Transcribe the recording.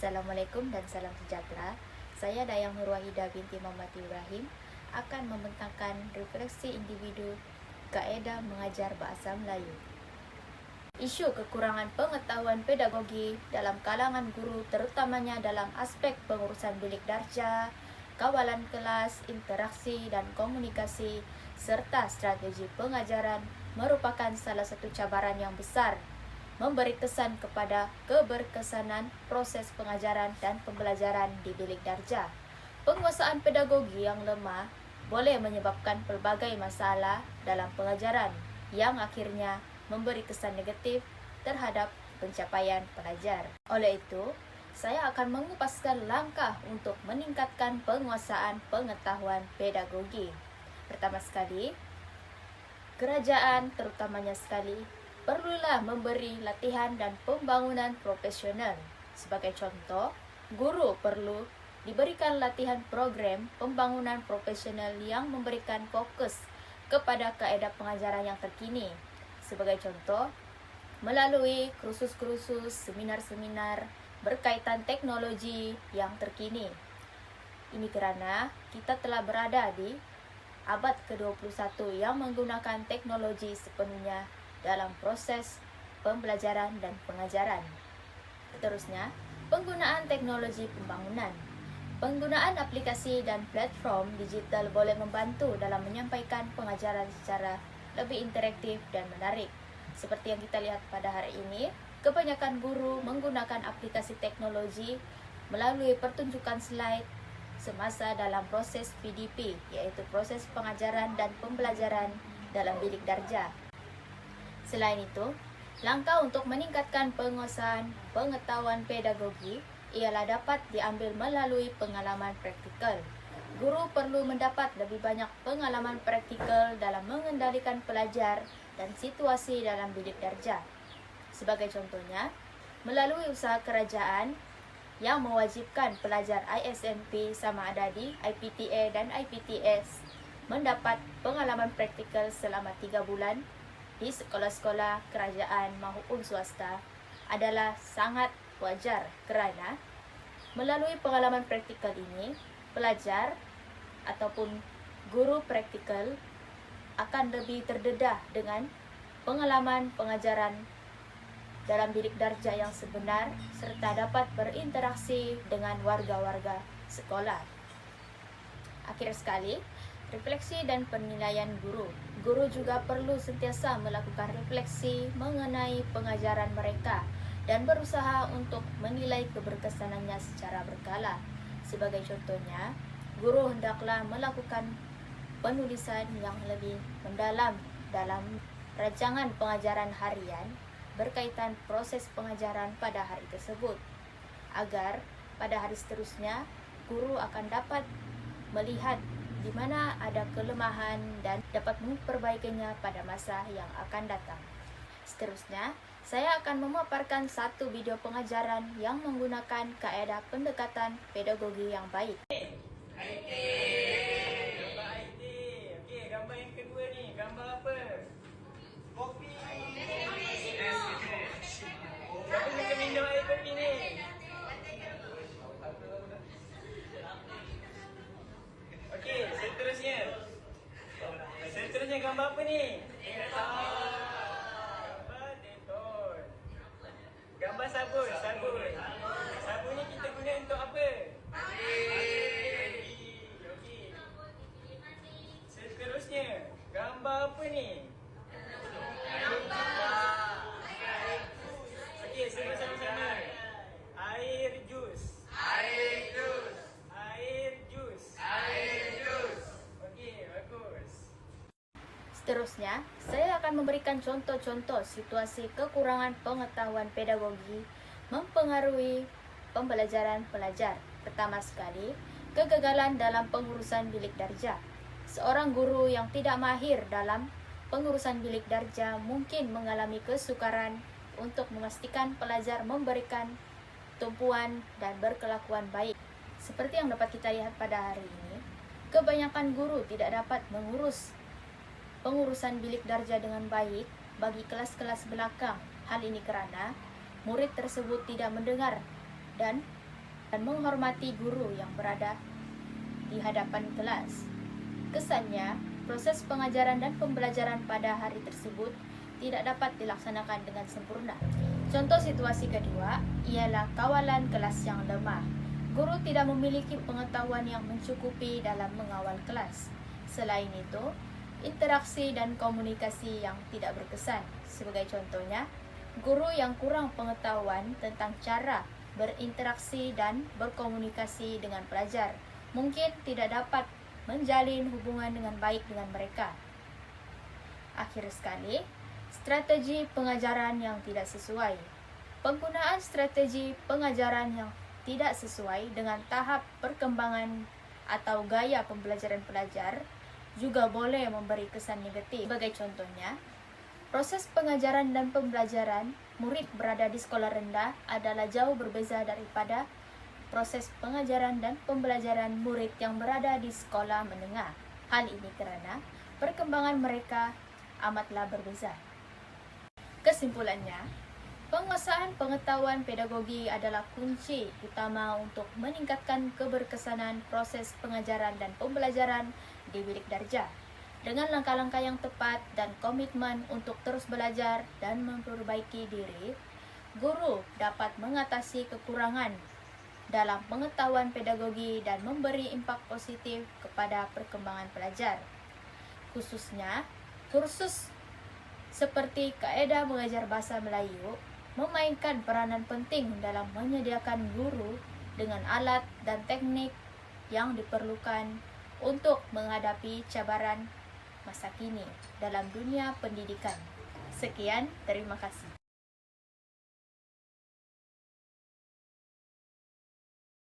Assalamualaikum dan salam sejahtera. Saya Dayang Nurwahida binti Muhammad Ibrahim akan membentangkan refleksi individu kaedah mengajar bahasa Melayu. Isu kekurangan pengetahuan pedagogi dalam kalangan guru terutamanya dalam aspek pengurusan bilik darjah, kawalan kelas, interaksi dan komunikasi, serta strategi pengajaran merupakan salah satu cabaran yang besar memberi kesan kepada keberkesanan proses pengajaran dan pembelajaran di bilik darjah. Penguasaan pedagogi yang lemah boleh menyebabkan pelbagai masalah dalam pengajaran yang akhirnya memberi kesan negatif terhadap pencapaian pelajar. Oleh itu, saya akan mengupaskan langkah untuk meningkatkan penguasaan pengetahuan pedagogi. Pertama sekali, kerajaan terutamanya sekali perlulah memberi latihan dan pembangunan profesional. Sebagai contoh, guru perlu diberikan latihan program pembangunan profesional yang memberikan fokus kepada kaedah pengajaran yang terkini. Sebagai contoh, melalui kursus-kursus, seminar-seminar berkaitan teknologi yang terkini. Ini karena kita telah berada di abad ke-21 yang menggunakan teknologi sepenuhnya dalam proses pembelajaran dan pengajaran. Seterusnya, penggunaan teknologi pembangunan. Penggunaan aplikasi dan platform digital boleh membantu dalam menyampaikan pengajaran secara lebih interaktif dan menarik. Seperti yang kita lihat pada hari ini, kebanyakan guru menggunakan aplikasi teknologi melalui pertunjukan slide semasa dalam proses PDP, yaitu proses pengajaran dan pembelajaran dalam bilik darjah. Selain itu, langkah untuk meningkatkan penguasaan pengetahuan pedagogi ialah dapat diambil melalui pengalaman praktikal. Guru perlu mendapat lebih banyak pengalaman praktikal dalam mengendalikan pelajar dan situasi dalam bilik darjah. Sebagai contohnya, melalui usaha kerajaan yang mewajibkan pelajar ISMP sama ada di IPTA dan IPTS mendapat pengalaman praktikal selama 3 bulan di sekolah-sekolah kerajaan maupun swasta adalah sangat wajar kerana melalui pengalaman praktikal ini, pelajar ataupun guru praktikal akan lebih terdedah dengan pengalaman pengajaran dalam bilik darjah yang sebenar serta dapat berinteraksi dengan warga-warga sekolah. Akhir sekali, refleksi dan penilaian guru. Guru juga perlu sentiasa melakukan refleksi mengenai pengajaran mereka dan berusaha untuk menilai keberkesanannya secara berkala. Sebagai contohnya, guru hendaklah melakukan penulisan yang lebih mendalam dalam rancangan pengajaran harian berkaitan proses pengajaran pada hari tersebut, agar pada hari seterusnya guru akan dapat melihat di mana ada kelemahan dan dapat memperbaikinya pada masa yang akan datang. Seterusnya, saya akan memaparkan satu video pengajaran yang menggunakan kaedah pendekatan pedagogi yang baik. IT. Gambar IT. Okey, gambar yang kedua ni, gambar apa? Kopi. Siapa suka minum air kopi ni? Okey, seterusnya. Seterusnya gambar apa ni? Gambar deton. Gambar sabun, sabun. Sabun ni kita guna untuk apa? Okey. Seterusnya, gambar apa ni? Okey, semua sama-sama. Air jus. Air jus. Air jus. Air jus. Okey, bagus. Seterusnya, saya akan memberikan contoh-contoh situasi kekurangan pengetahuan pedagogi mempengaruhi pembelajaran pelajar. Pertama sekali, kegagalan dalam pengurusan bilik darjah. Seorang guru yang tidak mahir dalam pengurusan bilik darjah mungkin mengalami kesukaran untuk memastikan pelajar memberikan tumpuan dan berkelakuan baik. Seperti yang dapat kita lihat pada hari ini, kebanyakan guru tidak dapat mengurus pengurusan bilik darjah dengan baik bagi kelas-kelas belakang. Hal ini kerana murid tersebut tidak mendengar dan dan menghormati guru yang berada di hadapan kelas. Kesannya, proses pengajaran dan pembelajaran pada hari tersebut tidak dapat dilaksanakan dengan sempurna. Contoh situasi kedua ialah kawalan kelas yang lemah. Guru tidak memiliki pengetahuan yang mencukupi dalam mengawal kelas. Selain itu, interaksi dan komunikasi yang tidak berkesan. Sebagai contohnya, guru yang kurang pengetahuan tentang cara berinteraksi dan berkomunikasi dengan pelajar mungkin tidak dapat menjalin hubungan dengan baik dengan mereka. Akhir sekali, strategi pengajaran yang tidak sesuai. Penggunaan strategi pengajaran yang tidak sesuai dengan tahap perkembangan atau gaya pembelajaran pelajar juga boleh memberi kesan negatif. Sebagai contohnya, proses pengajaran dan pembelajaran murid berada di sekolah rendah adalah jauh berbeza daripada proses pengajaran dan pembelajaran murid yang berada di sekolah menengah. Hal ini kerana perkembangan mereka amatlah berbeza. Kesimpulannya, penguasaan pengetahuan pedagogi adalah kunci utama untuk meningkatkan keberkesanan proses pengajaran dan pembelajaran di bilik darjah. Dengan langkah-langkah yang tepat dan komitmen untuk terus belajar dan memperbaiki diri, guru dapat mengatasi kekurangan dalam pengetahuan pedagogi dan memberi impak positif kepada perkembangan pelajar. Khususnya, kursus seperti Kaedah Mengajar Bahasa Melayu memainkan peranan penting dalam menyediakan guru dengan alat dan teknik yang diperlukan untuk menghadapi cabaran masa kini dalam dunia pendidikan. Sekian, terima kasih.